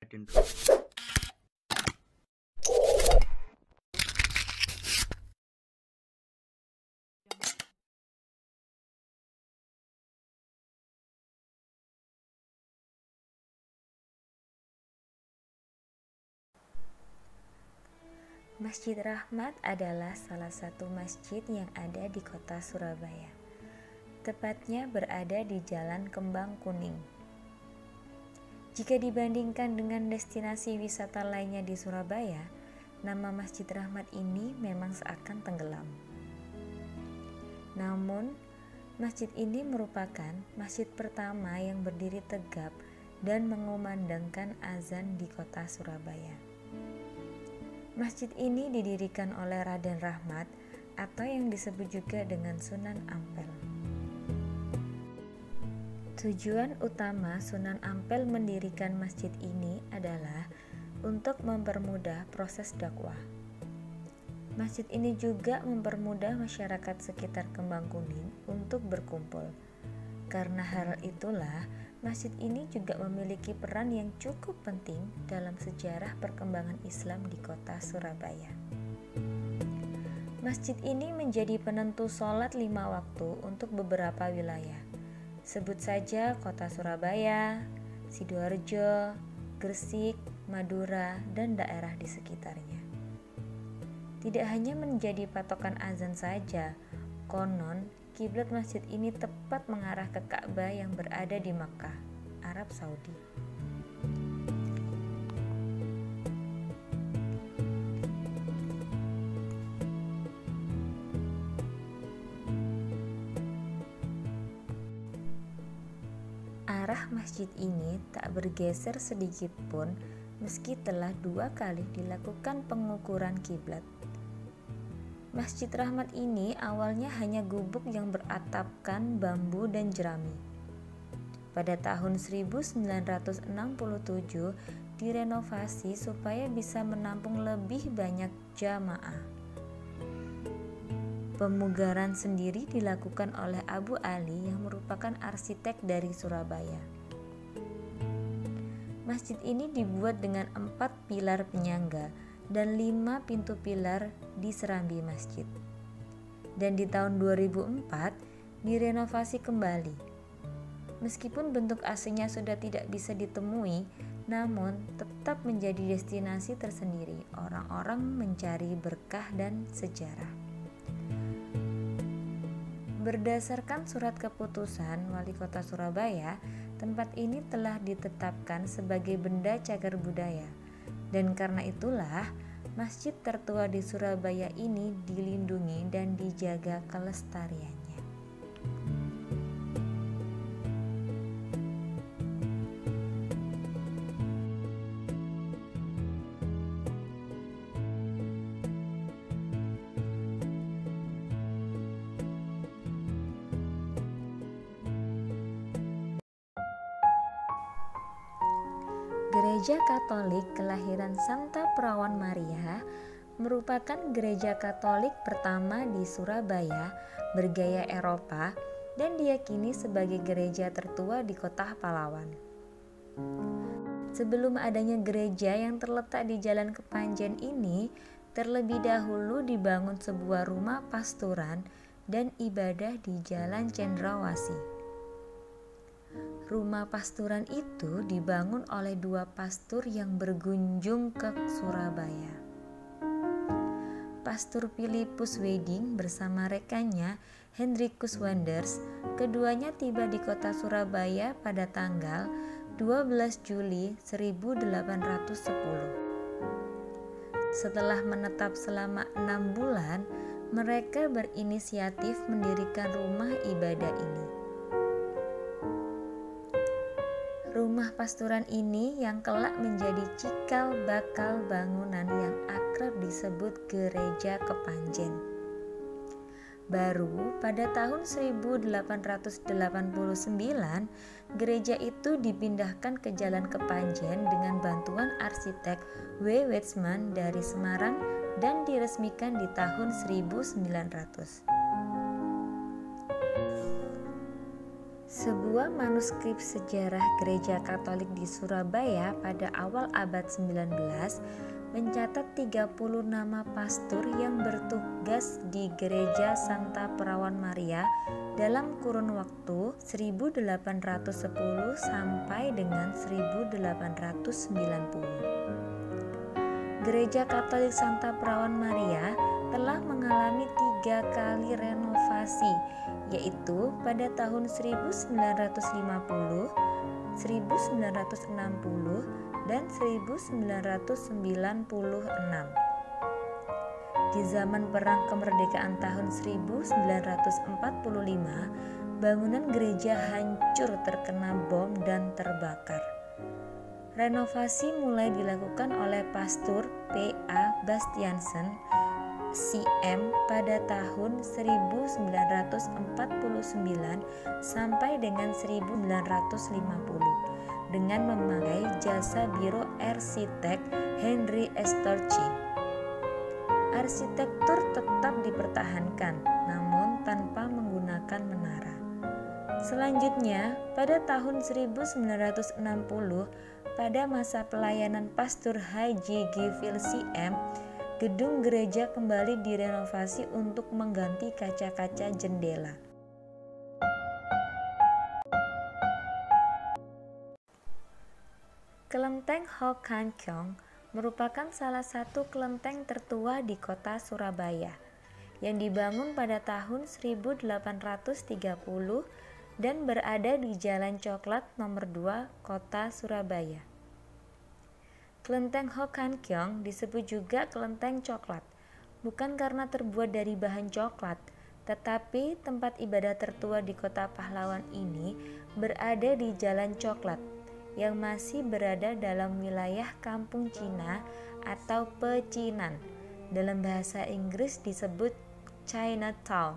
Masjid Rahmat adalah salah satu masjid yang ada di kota Surabaya. Tepatnya berada di Jalan Kembang Kuning. Jika dibandingkan dengan destinasi wisata lainnya di Surabaya, nama Masjid Rahmat ini memang seakan tenggelam. Namun, masjid ini merupakan masjid pertama yang berdiri tegap dan mengumandangkan azan di kota Surabaya. Masjid ini didirikan oleh Raden Rahmat atau yang disebut juga dengan Sunan Ampel. Tujuan utama Sunan Ampel mendirikan masjid ini adalah untuk mempermudah proses dakwah. Masjid ini juga mempermudah masyarakat sekitar Kembang Kuning untuk berkumpul. Karena hal itulah, masjid ini juga memiliki peran yang cukup penting dalam sejarah perkembangan Islam di kota Surabaya. Masjid ini menjadi penentu sholat 5 waktu untuk beberapa wilayah. Sebut saja kota Surabaya, Sidoarjo, Gresik, Madura, dan daerah di sekitarnya. Tidak hanya menjadi patokan azan saja, konon kiblat masjid ini tepat mengarah ke Ka'bah yang berada di Makkah, Arab Saudi. Arah masjid ini tak bergeser sedikit pun meski telah 2 kali dilakukan pengukuran kiblat. Masjid Rahmat ini awalnya hanya gubuk yang beratapkan bambu dan jerami. Pada tahun 1967 direnovasi supaya bisa menampung lebih banyak jamaah. Pemugaran sendiri dilakukan oleh Abu Ali yang merupakan arsitek dari Surabaya. Masjid ini dibuat dengan 4 pilar penyangga dan 5 pintu pilar di serambi masjid. Dan di tahun 2004 direnovasi kembali. Meskipun bentuk aslinya sudah tidak bisa ditemui, namun tetap menjadi destinasi tersendiri orang-orang mencari berkah dan sejarah. Berdasarkan surat keputusan Wali Kota Surabaya, tempat ini telah ditetapkan sebagai benda cagar budaya. Dan karena itulah, masjid tertua di Surabaya ini dilindungi dan dijaga kelestariannya. Gereja Katolik Kelahiran Santa Perawan Maria merupakan gereja Katolik pertama di Surabaya bergaya Eropa dan diyakini sebagai gereja tertua di kota Pahlawan. Sebelum adanya gereja yang terletak di Jalan Kepanjen ini, terlebih dahulu dibangun sebuah rumah pasturan dan ibadah di Jalan Cendrawasih. Rumah pasturan itu dibangun oleh 2 pastur yang berkunjung ke Surabaya. Pastur Philippus Wedding bersama rekannya Hendrikus Wanders, keduanya tiba di kota Surabaya pada tanggal 12 Juli 1810. Setelah menetap selama 6 bulan, mereka berinisiatif mendirikan rumah ibadah ini. Rumah pasturan ini yang kelak menjadi cikal bakal bangunan yang akrab disebut Gereja Kepanjen. Baru pada tahun 1889, gereja itu dipindahkan ke Jalan Kepanjen dengan bantuan arsitek W. Wetzman dari Semarang dan diresmikan di tahun 1900. Sebuah manuskrip sejarah Gereja Katolik di Surabaya pada awal abad 19 mencatat 30 nama pastor yang bertugas di Gereja Santa Perawan Maria dalam kurun waktu 1810 sampai dengan 1890. Gereja Katolik Santa Perawan Maria telah mengalami 3 kali renovasi, yaitu pada tahun 1950, 1960, dan 1996. Di zaman Perang Kemerdekaan tahun 1945, bangunan gereja hancur terkena bom dan terbakar. Renovasi mulai dilakukan oleh Pastor P.A. Bastiansen, CM pada tahun 1949 sampai dengan 1950 dengan memakai jasa biro arsitek Henry Storchi. Arsitektur tetap dipertahankan namun tanpa menggunakan menara. Selanjutnya, pada tahun 1960 pada masa pelayanan Pastor Haji Gifil CM, gedung gereja kembali direnovasi untuk mengganti kaca-kaca jendela. Kelenteng Hokan Kyong merupakan salah satu kelenteng tertua di kota Surabaya yang dibangun pada tahun 1830 dan berada di Jalan Coklat nomor 2 kota Surabaya. Kelenteng Hokan Kyong disebut juga kelenteng coklat, bukan karena terbuat dari bahan coklat, tetapi tempat ibadah tertua di kota pahlawan ini berada di Jalan Coklat, yang masih berada dalam wilayah Kampung Cina atau Pecinan. Dalam bahasa Inggris disebut Chinatown.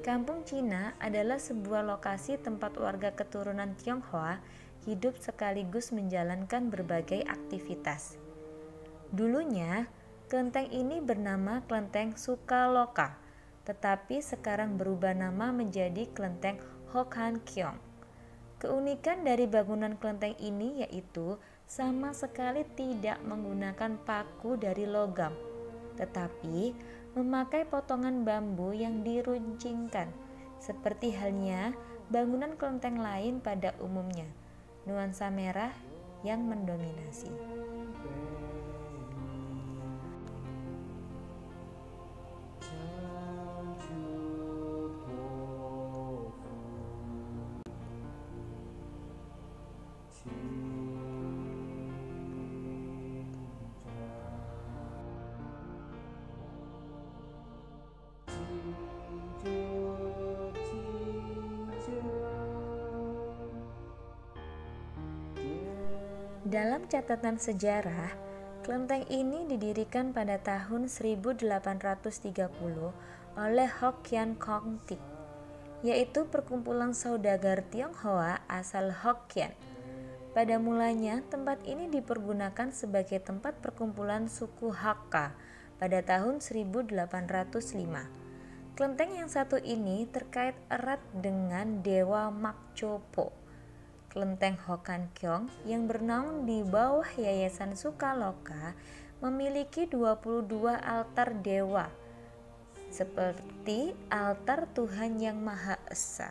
Kampung Cina adalah sebuah lokasi tempat warga keturunan Tionghoa hidup sekaligus menjalankan berbagai aktivitas. Dulunya, kelenteng ini bernama Kelenteng Sukaloka, tetapi sekarang berubah nama menjadi Kelenteng Hokan Kyong. Keunikan dari bangunan kelenteng ini yaitu sama sekali tidak menggunakan paku dari logam, tetapi memakai potongan bambu yang diruncingkan, seperti halnya bangunan kelenteng lain pada umumnya. Nuansa merah yang mendominasi. Dalam catatan sejarah, kelenteng ini didirikan pada tahun 1830 oleh Hokkien Kong Tik, yaitu perkumpulan saudagar Tionghoa asal Hokkien. Pada mulanya, tempat ini dipergunakan sebagai tempat perkumpulan suku Hakka pada tahun 1805. Kelenteng yang satu ini terkait erat dengan Dewa Makcopo. Kelenteng Hokan Kyong yang bernaung di bawah Yayasan Sukaloka memiliki 22 altar dewa, seperti altar Tuhan Yang Maha Esa.